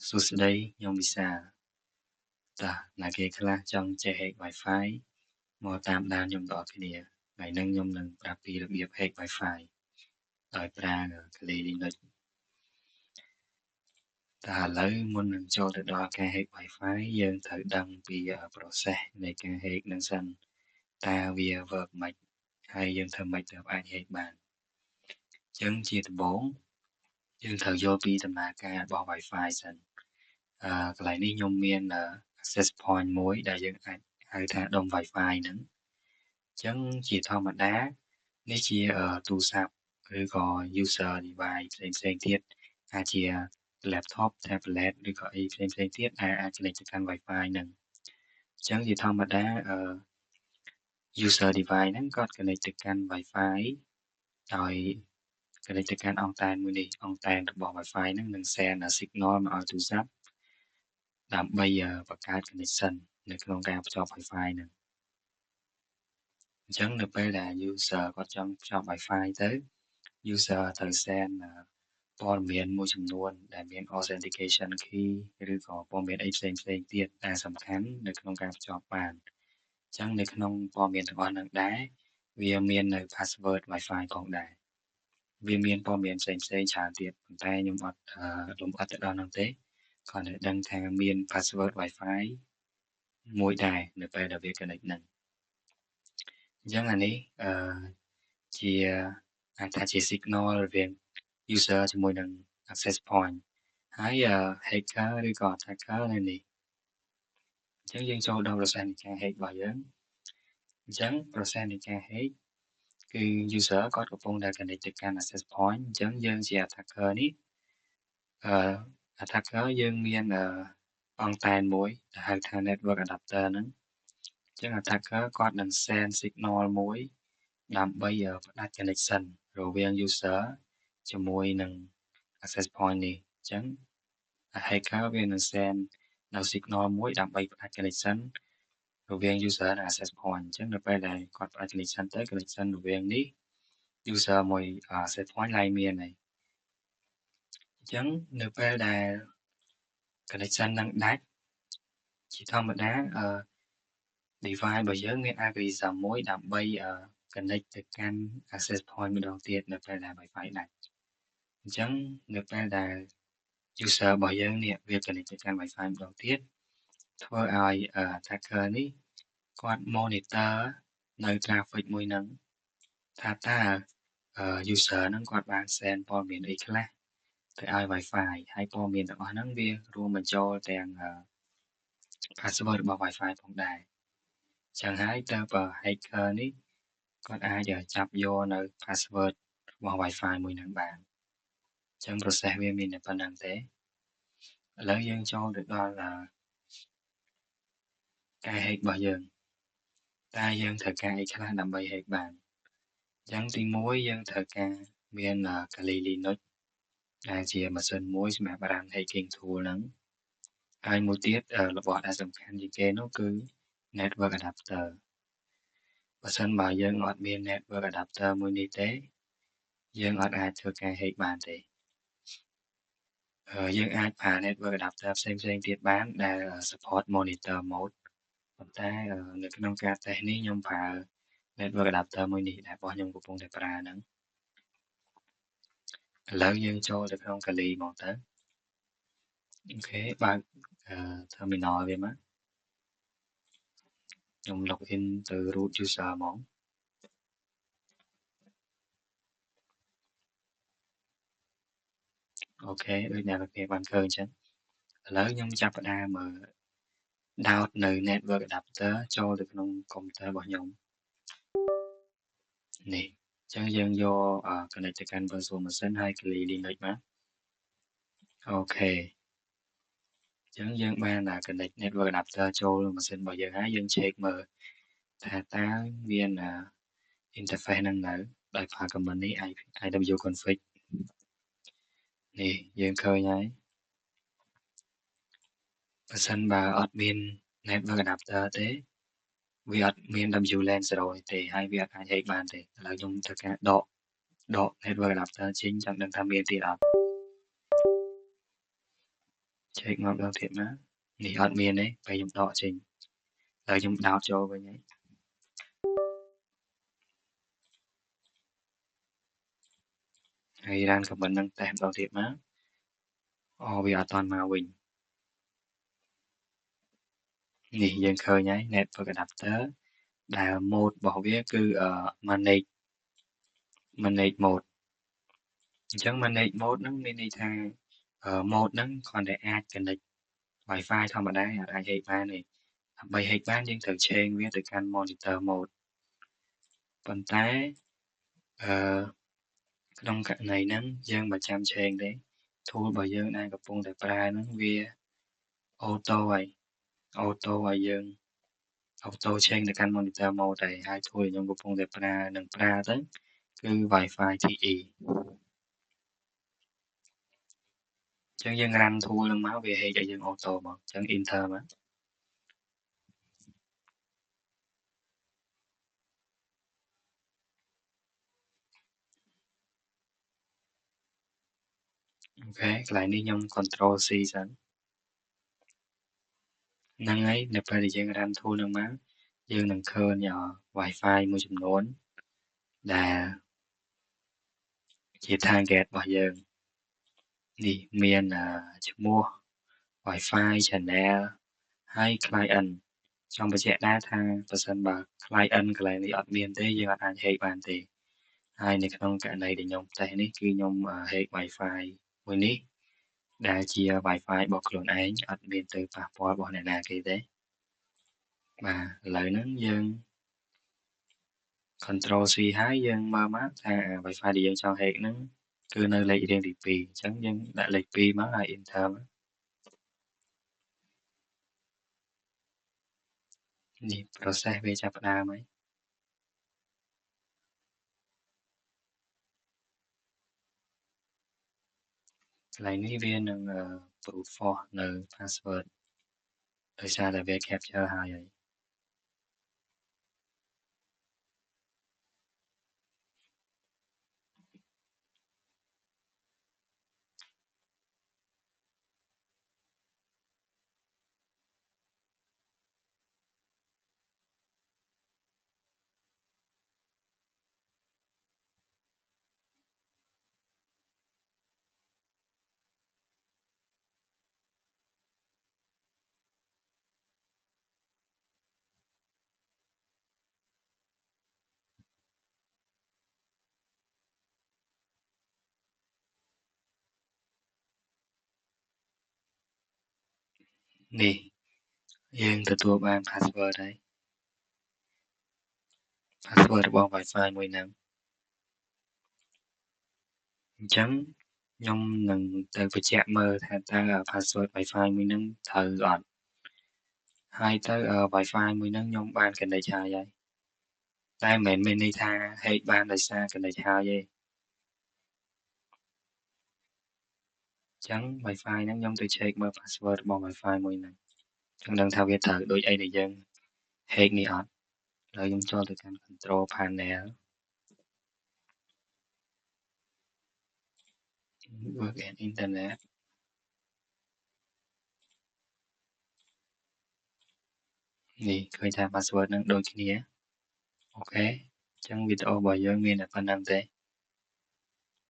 សួស្តីខ្ញុំវិសាលតើអ្នកគេខ្លះចង់ចេះ hack Wi-Fi មកតាមដានខ្ញុំទាំងអស់គ្នាថ្ងៃនេះខ្ញុំនឹងប្រាប់ពីរបៀប hack Wi-Fi ដោយប្រើ Kali Linux តែឥឡូវមុននឹងចូលទៅដល់ការ hack Wi-Fi យើងត្រូវដឹងពី process នៃការ hack នឹងសិនតើវា work ម៉េចហើយយើងធ្វើម៉េចទើបអាច hack បានអញ្ចឹងជាដំបូងយើងត្រូវយល់ពីដំណើរការរបស់ Wi-Fi សិនកន្លែងនេះខ្ញុំមាន access point មួយដែលយើងអាចហៅថាដុំ Wi-Fi ហ្នឹងអញ្ចឹងជាធម្មតានេះជាទូរស័ព្ទឬក៏ user device ផ្សេងទៀតអាចជា laptop tablet ឬក៏អីផ្សេងទៀតអាច connect ទៅកាន់ Wi-Fi ហ្នឹងអញ្ចឹងជាធម្មតា user device ហ្នឹងគាត់ connect ទៅកាន់ Wi-Fi ដោយ connect ទៅកាន់អង់តែនមួយនេះអង់តែនរបស់ Wi-Fi ហ្នឹងនឹង send signal មកឲ្យទូរស័ព្ទដើម្បីបង្កើត connection នៅក្នុងការភ្ជាប់ Wi-Fi ហ្នឹងអញ្ចឹងនៅពេលដែល user គាត់ចង់ភ្ជាប់ Wi-Fi ទៅ user ត្រូវ send ព័ត៌មានមួយចំនួនដែលមាន authentication key ឬក៏ព័ត៌មានអីផ្សេងទៀតដែលសំខាន់នៅក្នុងការភ្ជាប់បានអញ្ចឹងនៅក្នុងព័ត៌មានទាំងអស់ហ្នឹងដែរវាមាននៅ password Wi-Fi ផងដែរវាមានព័ត៌មានផ្សេងច្រើនទៀតប៉ុន្តែខ្ញុំអត់លម្អិតទៅដល់ហ្នឹងទេគ្រាន់តែដឹងថាមាន password Wi-Fi មួយដែរនៅពេលដែលវា connect ហ្នឹងអញ្ចឹងអានេះជាអាចថាជា signal រវាង user ជាមួយនឹង access point ហើយ hacker ឬក៏ attacker នៅនេះអញ្ចឹងយើងចូលដល់ process នៃការ hack របស់យើងអញ្ចឹង process នៃការ hack គឺ user គាត់កំពុងតែ connect ទៅកាន់ access point អញ្ចឹងយើងជា attacker នេះattacker យើងមានអង្គតែនមួយដែលហៅថា network adapter ហ្នឹងអញ្ចឹង attacker គាត់នឹង send signal មួយដើម្បីផ្ដាច់ connection រវាង user ជាមួយនឹង access point នេះអញ្ចឹង hacker វានឹង send នៅ signal មួយដើម្បីផ្ដាច់ connection រវាង user និង access point អញ្ចឹងនៅពេលដែលគាត់ផ្ដាច់ connection ទៅ connection រវាងនេះ user មួយ access point ឡើងមានហើយអញ្ចឹងនៅពេលដែល connection នឹងដាច់ជាធម្មតាdevice របស់យើងមាន algorithm មួយដើម្បីconnect ទៅកាន់ access point ម្ដងទៀតនៅពេលដែល Wi-Fi ដាច់អញ្ចឹងនៅពេលដែល user របស់យើងនេះវា connect ទៅកាន់ Wi-Fi ម្ដងទៀតធ្វើឲ្យ attacker នេះគាត់ monitor នៅ traffic មួយហ្នឹងថាតើ user ហ្នឹងគាត់បាន send ព័ត៌មានអីខ្លះទៅឲ្យ Wi-Fi ហើយព័ត៌មានទាំងអស់ហ្នឹងវារួមបញ្ចូលទាំង password របស់ Wi-Fi ផងដែរអញ្ចឹងហើយតើ hacker នេះគាត់អាចចាប់យកនៅ password របស់ Wi-Fi មួយហ្នឹងបានអញ្ចឹង process វាមានតែប៉ុណ្្នឹងទេឥឡូវយើងចូលទៅដល់ការ hack របស់យើងតើយើងត្រូវការអីខ្លះដើម្បី hack បានអញ្ចឹងទី1យើងត្រូវការមាន Kali Linux ដែលជាម៉ាស៊ីនមួយសម្រាប់ run hacking tool ហ្នឹងហើយមួយទៀតរបស់ដែលសំខាន់ជាងគេនោះគឺ network adapter បើសិនបើយើងអត់មាន network adapter មួយនេះទេយើងអត់អាចធ្វើការ hack បានទេយើងអាចប្រើ network adapter ផ្សេងទៀតបានដែល support monitor mode ប៉ុន្តែនៅក្នុងការ test នេះខ្ញុំប្រើ network adapter មួយនេះដែលរបស់ខ្ញុំកំពុងតែប្រើហ្នឹងឥឡូវយើងចូលទៅក្នុង Kali ហ្មងទៅអូខេបើក terminal វាមកខ្ញុំ login ទៅ root user ហ្មងអូខេដូចអ្នកគេបានឃើញអញ្ចឹងឥឡូវខ្ញុំចាប់ផ្ដើមដោតនៅ network adapter ចូលទៅក្នុង computer របស់ខ្ញុំនេះអញ្ចឹងយើងយក connect ទៅកាន់ virtual machine ហើយ Kali Linux មកអូខេអញ្ចឹងយើងបាន connect network adapter ចូលម៉ាស៊ីនរបស់យើងហើយយើង check មើលថាតើមាន interface ហ្នឹងនៅដោយប្រើ command នេះ iwconfig នេះយើងឃើញហើយបើសិនបើអត់មាន network adapter ទេវាអត់មាន WLAN 0ទេហើយវាអត់អាច hack បានទេឥឡូវខ្ញុំធ្វើការដក network adapter ចេញចង់ដឹងថាមានទៀតអត់អញ្ Check ngọc đâu thiệt má. Nỉ ọt miền đấy, phải dùng đọ trình. Rồi dùng đào cho với nhé. Hay đang cầm bên nâng tèm đâu thiệt má. Vì ở toàn màu bình. Nỉ dân khơi nhé, network adapter. Đã một bỏ viết cứ manage một. Chẳng manage một nâng mini tha một nâng còn để add connect Wi-Fi ธรรมดาអាចហេតុបានទេដើម្បីហេតុបានយើងត្រូវឆេងវាទៅកាន់ monitor mode ប៉ុន្តែអឺក្នុងករណីហ្នឹងយើងមិនចាំឆេងទេ tool របស់យើងដែលកំពុងតែប្រើហ្នឹងវា auto ហើយ auto ឲ្យយើង auto ឆេងទៅកាន់ monitor mode ហើយ tool ដែលខ្ញុំកំពុងតែប្រើទៅគឺ Wi-Fi TE អញ្ចឹងយើង run tool ហ្នឹងមកវាហេតុឲ្យយើង auto មកអញ្ចឹង enter មកអូខេកន្លែងនេះខ្ញុំ control C សិនហ្នឹងហើយនៅពេលដែលយើង run tool ហ្នឹងមកយើងនឹងឃើញWi-Fi មួយចំនួនដែលជា target របស់យើងនេះមានឈ្មោះ Wi-Fi channel ហើយ client ចង់បញ្ជាក់ដែរថាប្រសិនបើ client កន្លែងនេះអត់មានទេយើងអត់អាច hack បានទេហើយនៅក្នុងករណីដែលខ្ញុំតេស្តនេះគឺខ្ញុំ hack Wi-Fi មួយនេះដែលជា Wi-Fi របស់ខ្លួនឯងអត់មានទៅប៉ះពាល់របស់អ្នកណាគេទេបាទឥឡូវហ្នឹងយើង control C ហើយយើងមើលមកថា Wi-Fi ដែលយើងចង់ hack ហ្នឹងគឺនៅលេខរៀងទី2អញ្ចឹងយើងដាក់លេខ2មកហើយ enter មកនេះ process វាចាប់ផ្ដើមហើយកន្លែងនេះវានឹង brute force នៅ password ដោយសារតែវា capture ហើយនេះយើងទទួលបាន password ហើយ password របស់ Wi-Fi មួយហ្នឹងអញ្ចឹងខ្ញុំនឹងទៅបញ្ជាក់មើលថាតើ password Wi-Fi មួយហ្នឹងត្រូវអត់ហើយទៅ Wi-Fi មួយហ្នឹងខ្ញុំបាន connect ហើយតែមិនមែនមានន័យថា hack បានដោយសារ connect ហើយទេអញ្ចឹង Wi-Fi ហ្នឹងខ្ញុំទៅ check មើល password របស់ Wi-Fi មួយហ្នឹងចង់ដឹងថាវាត្រូវដូចអីដែលយើង hack នេះអត់ឥឡូវខ្ញុំចូលទៅកាន់ control panel work and internet នេះឃើញថា password ហ្នឹងដូចគ្នាអូខេអញ្ចឹងវីដេអូរបស់យើងមានតែប៉ុណ្្នឹងទេ